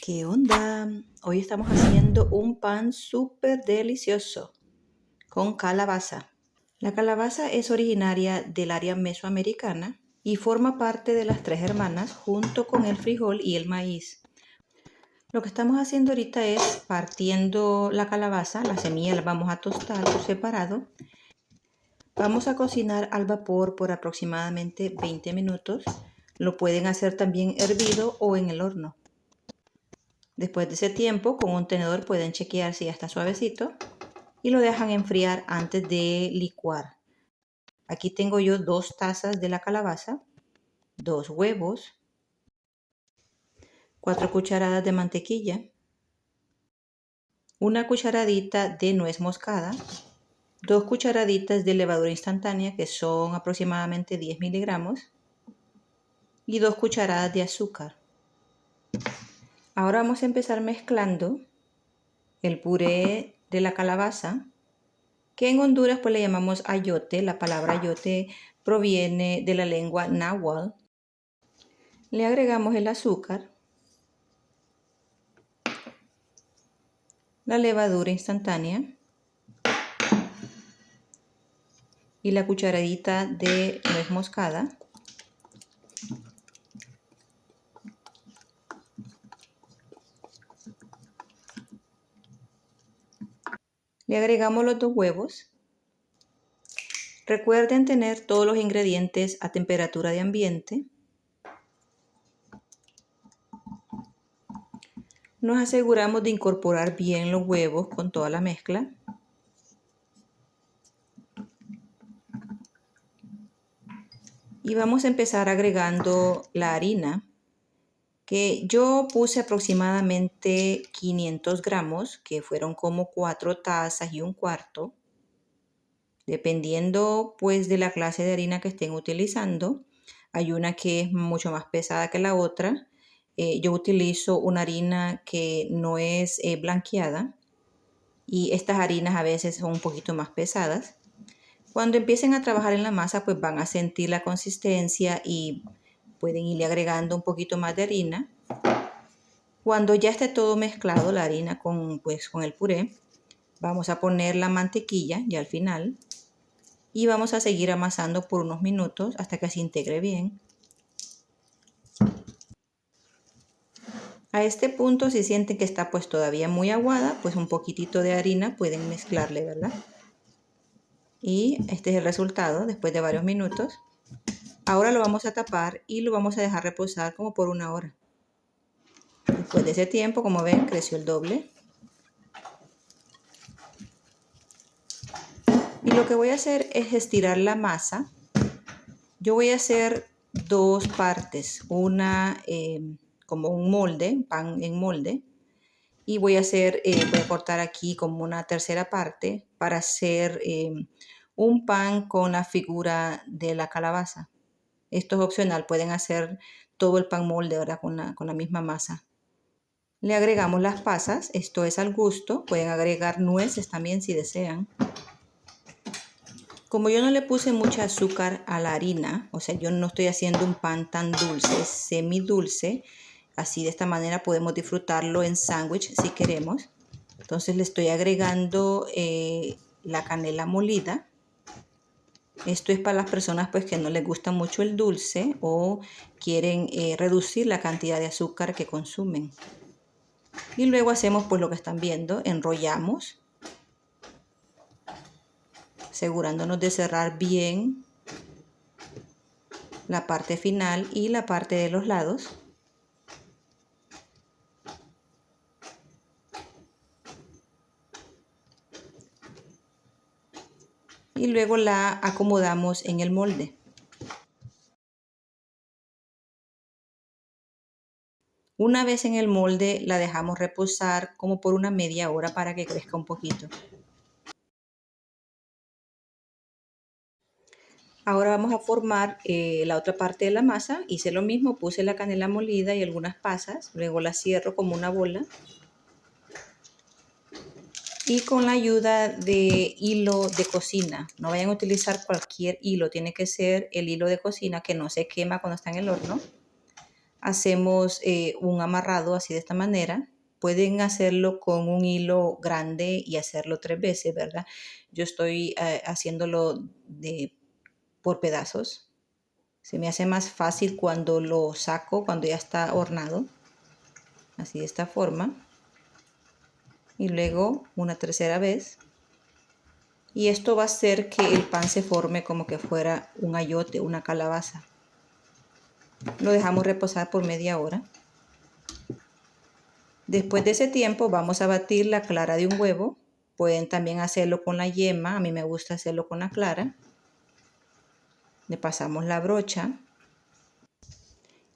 ¿Qué onda? Hoy estamos haciendo un pan súper delicioso con calabaza. La calabaza es originaria del área mesoamericana y forma parte de las tres hermanas junto con el frijol y el maíz. Lo que estamos haciendo ahorita es partiendo la calabaza, la semilla la vamos a tostar por separado. Vamos a cocinar al vapor por aproximadamente 20 minutos. Lo pueden hacer también hervido o en el horno. Después de ese tiempo, con un tenedor pueden chequear si ya está suavecito y lo dejan enfriar antes de licuar. Aquí tengo yo 2 tazas de la calabaza, 2 huevos, 4 cucharadas de mantequilla, una cucharadita de nuez moscada, 2 cucharaditas de levadura instantánea que son aproximadamente 10 miligramos y 2 cucharadas de azúcar. Ahora vamos a empezar mezclando el puré de la calabaza, que en Honduras pues le llamamos ayote. La palabra ayote proviene de la lengua náhuatl. Le agregamos el azúcar, la levadura instantánea y la cucharadita de nuez moscada. Le agregamos los 2 huevos. Recuerden tener todos los ingredientes a temperatura de ambiente. Nos aseguramos de incorporar bien los huevos con toda la mezcla. Y vamos a empezar agregando la harina, que yo puse aproximadamente 500 gramos, que fueron como 4 tazas y un cuarto. Dependiendo pues de la clase de harina que estén utilizando. Hay una que es mucho más pesada que la otra. Yo utilizo una harina que no es blanqueada y estas harinas a veces son un poquito más pesadas. Cuando empiecen a trabajar en la masa pues van a sentir la consistencia y pueden irle agregando un poquito más de harina. Cuando ya esté todo mezclado, la harina con el puré, vamos a poner la mantequilla ya al final. Y vamos a seguir amasando por unos minutos hasta que se integre bien. A este punto, si sienten que está pues todavía muy aguada, pues un poquitito de harina pueden mezclarle, ¿verdad? Y este es el resultado después de varios minutos. Ahora lo vamos a tapar y lo vamos a dejar reposar como por 1 hora. Después de ese tiempo, como ven, creció el doble. Y lo que voy a hacer es estirar la masa. Yo voy a hacer 2 partes, una como un molde, pan en molde, y voy a cortar aquí como una tercera parte para hacer un pan con la figura de la calabaza. Esto es opcional, pueden hacer todo el pan molde ahora con la misma masa. Le agregamos las pasas, esto es al gusto, pueden agregar nueces también si desean. Como yo no le puse mucha azúcar a la harina, o sea, yo no estoy haciendo un pan tan dulce, es semidulce. Así de esta manera podemos disfrutarlo en sándwich si queremos. Entonces le estoy agregando la canela molida. Esto es para las personas pues que no les gusta mucho el dulce o quieren reducir la cantidad de azúcar que consumen. Y luego hacemos pues lo que están viendo, enrollamos, asegurándonos de cerrar bien la parte final y la parte de los lados. Y luego la acomodamos en el molde. Una vez en el molde la dejamos reposar como por una media hora para que crezca un poquito. Ahora vamos a formar la otra parte de la masa. Hice lo mismo, puse la canela molida y algunas pasas, luego la cierro como una bola. Y con la ayuda de hilo de cocina, no vayan a utilizar cualquier hilo, tiene que ser el hilo de cocina que no se quema cuando está en el horno. hacemos un amarrado así de esta manera. Pueden hacerlo con un hilo grande y hacerlo 3 veces, ¿verdad? Yo estoy haciéndolo por pedazos. Se me hace más fácil cuando lo saco, cuando ya está hornado. Así de esta forma. Y luego una tercera vez. Y esto va a hacer que el pan se forme como que fuera un ayote, una calabaza. Lo dejamos reposar por media hora. Después de ese tiempo vamos a batir la clara de un huevo. Pueden también hacerlo con la yema. A mí me gusta hacerlo con la clara. Le pasamos la brocha.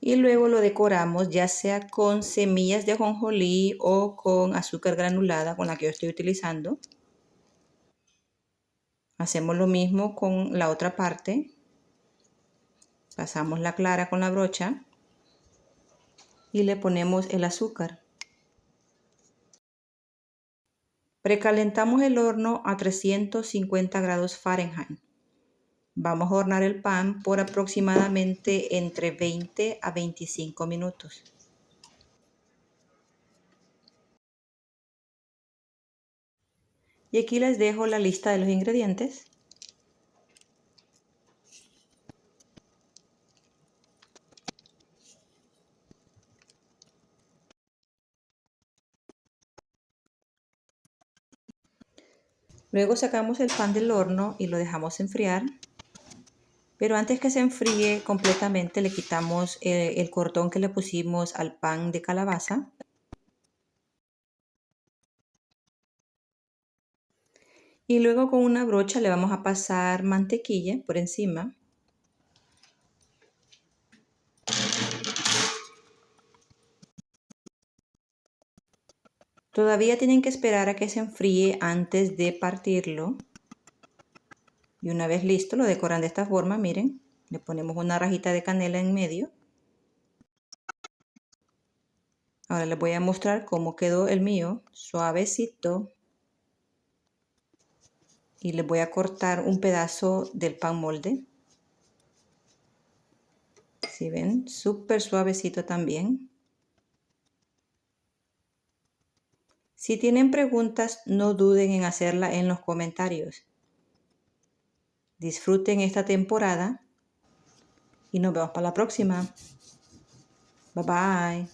Y luego lo decoramos ya sea con semillas de ajonjolí o con azúcar granulada con la que yo estoy utilizando. Hacemos lo mismo con la otra parte. Pasamos la clara con la brocha y le ponemos el azúcar. Precalentamos el horno a 350 grados Fahrenheit. Vamos a hornear el pan por aproximadamente entre 20 a 25 minutos. Y aquí les dejo la lista de los ingredientes. Luego sacamos el pan del horno y lo dejamos enfriar. Pero antes que se enfríe completamente le quitamos el cordón que le pusimos al pan de calabaza. Y luego con una brocha le vamos a pasar mantequilla por encima. Todavía tienen que esperar a que se enfríe antes de partirlo. Y una vez listo, lo decoran de esta forma, miren. Le ponemos una rajita de canela en medio. Ahora les voy a mostrar cómo quedó el mío, suavecito. Y les voy a cortar un pedazo del pan molde. Si ven, súper suavecito también. Si tienen preguntas, no duden en hacerla en los comentarios. Disfruten esta temporada y nos vemos para la próxima. Bye bye.